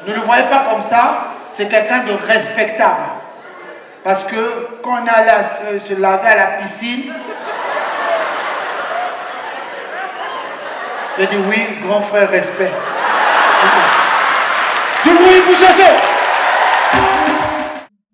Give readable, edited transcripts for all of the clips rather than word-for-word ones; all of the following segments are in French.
Ne le voyez pas comme ça, c'est quelqu'un de respectable. Parce que quand on est allé se laver à la piscine, j'ai dit oui, grand frère, respect. Du bruit pour chercher.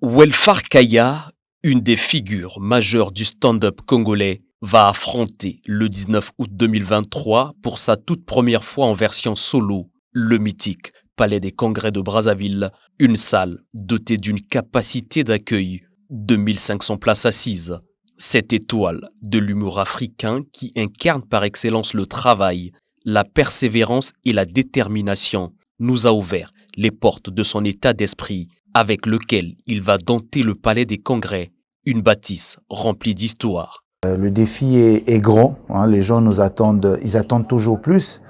Welfare Kaya, une des figures majeures du stand-up congolais, va affronter le 19 août 2023 pour sa toute première fois en version solo, le mythique Palais des Congrès de Brazzaville, une salle dotée d'une capacité d'accueil de 1500 places assises. Cette étoile de l'humour africain qui incarne par excellence le travail, la persévérance et la détermination nous a ouvert les portes de son état d'esprit avec lequel il va dompter le Palais des Congrès, une bâtisse remplie d'histoire. Le défi est grand, hein, les gens nous attendent, ils attendent toujours plus.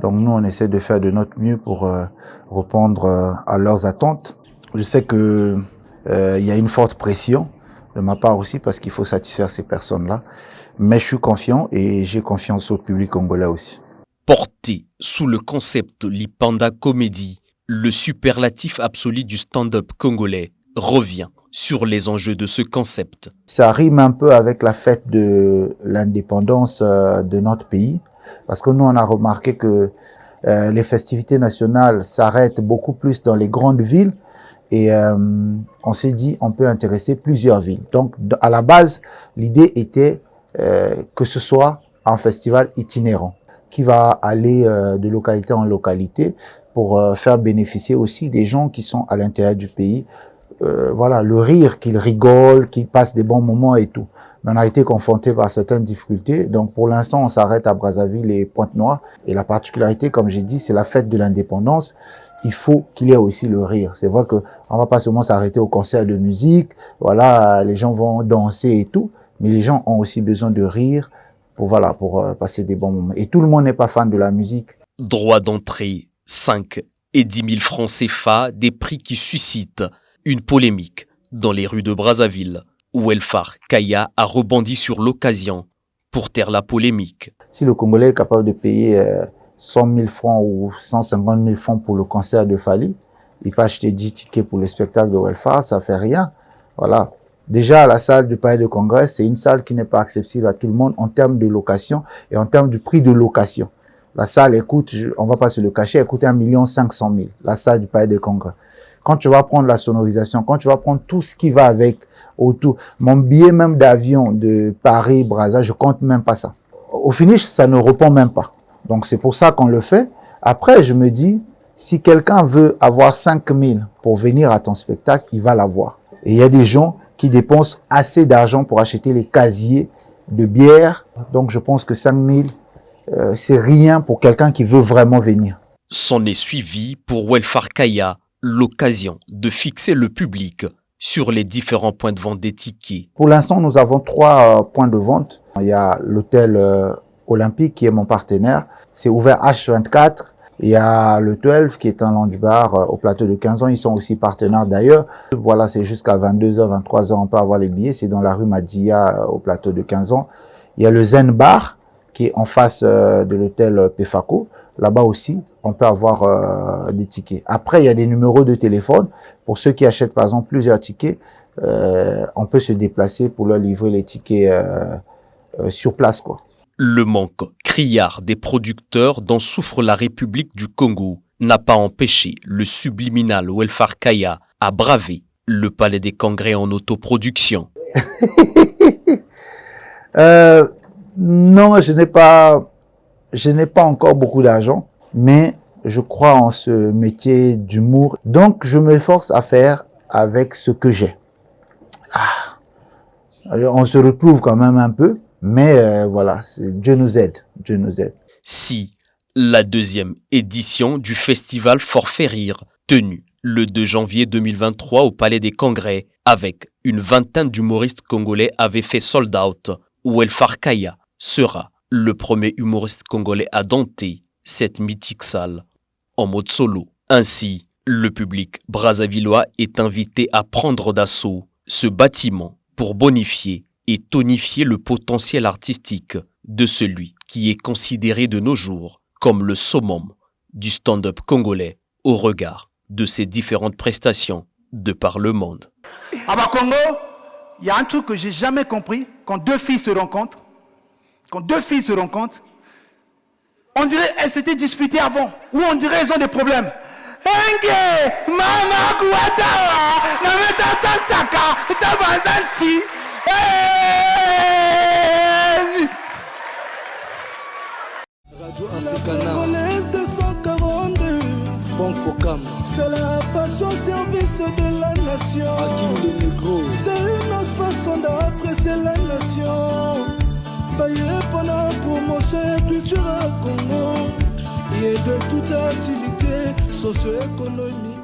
Donc nous, on essaie de faire de notre mieux pour répondre à leurs attentes. Je sais que il y a une forte pression de ma part aussi parce qu'il faut satisfaire ces personnes-là. Mais je suis confiant et j'ai confiance au public congolais aussi. Porté sous le concept Lipanda Comedy, le superlatif absolu du stand-up congolais revient sur les enjeux de ce concept. Ça rime un peu avec la fête de l'indépendance de notre pays. Parce que nous, on a remarqué que les festivités nationales s'arrêtent beaucoup plus dans les grandes villes et on s'est dit on peut intéresser plusieurs villes. Donc, à la base, l'idée était que ce soit un festival itinérant qui va aller de localité en localité pour faire bénéficier aussi des gens qui sont à l'intérieur du pays. Voilà, le rire, qu'ils rigolent, qu'ils passent des bons moments et tout. Mais on a été confronté par certaines difficultés. Donc, pour l'instant, on s'arrête à Brazzaville et Pointe-Noire. Et la particularité, comme j'ai dit, c'est la fête de l'indépendance. Il faut qu'il y ait aussi le rire. C'est vrai que on va pas seulement s'arrêter au concert de musique. Voilà, les gens vont danser et tout. Mais les gens ont aussi besoin de rire pour passer des bons moments. Et tout le monde n'est pas fan de la musique. Droit d'entrée, 5 et 10 000 francs CFA, des prix qui suscitent une polémique dans les rues de Brazzaville. Welfare Kaya a rebondi sur l'occasion pour taire la polémique. Si le Congolais est capable de payer 100 000 francs ou 150 000 francs pour le concert de Fally, il peut acheter 10 tickets pour le spectacle de Welfare, ça fait rien. Voilà. Déjà, la salle du Palais de Congrès, c'est une salle qui n'est pas accessible à tout le monde en termes de location et en termes du prix de location. La salle coûte, on va pas se le cacher, elle coûte 1 500 000, la salle du Palais de Congrès. Quand tu vas prendre la sonorisation, quand tu vas prendre tout ce qui va avec autour, mon billet même d'avion de Paris-Brazza, je compte même pas ça. Au finish, ça ne répond même pas. Donc c'est pour ça qu'on le fait. Après, je me dis, si quelqu'un veut avoir 5 000 pour venir à ton spectacle, il va l'avoir. Et il y a des gens qui dépensent assez d'argent pour acheter les casiers de bière. Donc je pense que 5 000, c'est rien pour quelqu'un qui veut vraiment venir. S'en est suivi pour Welfare Kaya l'occasion de fixer le public sur les différents points de vente des tickets. Pour l'instant, nous avons 3 points de vente. Il y a l'hôtel Olympique qui est mon partenaire. C'est ouvert H24. Il y a le 12 qui est un lounge bar au plateau de 15 ans. Ils sont aussi partenaires d'ailleurs. Voilà, c'est jusqu'à 22h, 23h. On peut avoir les billets. C'est dans la rue Madia au plateau de 15 ans. Il y a le Zen Bar qui est en face de l'hôtel Pefaco. Là-bas aussi, on peut avoir des tickets. Après, il y a des numéros de téléphone. Pour ceux qui achètent, par exemple, plusieurs tickets, on peut se déplacer pour leur livrer les tickets sur place, quoi. Le manque criard des producteurs dont souffre la République du Congo n'a pas empêché le subliminal Welfare Kaya à braver le Palais des Congrès en autoproduction. Non, je n'ai pas encore beaucoup d'argent, mais je crois en ce métier d'humour. Donc, je m'efforce à faire avec ce que j'ai. On se retrouve quand même un peu, mais voilà, Dieu nous aide, Dieu nous aide. Si la deuxième édition du festival Forfait Rire, tenu le 2 janvier 2023 au Palais des Congrès, avec une vingtaine d'humoristes congolais, avait fait sold out, Welfare Kaya sera le premier humoriste congolais à dompter cette mythique salle en mode solo. Ainsi, le public brazzavillois est invité à prendre d'assaut ce bâtiment pour bonifier et tonifier le potentiel artistique de celui qui est considéré de nos jours comme le summum du stand-up congolais au regard de ces différentes prestations de par le monde. À Congo, il y a un truc que j'ai jamais compris. Quand deux filles se rencontrent, on dirait qu'elles s'étaient disputées avant, ou on dirait qu'elles ont des problèmes. Mama Kouatawa, Nameta Sasaka, Tabanzanti. Radio Africana, Congolaise 242, Franck Focam. C'est la passion service de la nation. Hakim de Negro. C'est une autre façon d'apprécier la nation. Payé pendant la promotion et culture à Congo. Et de toute activité socio-économique.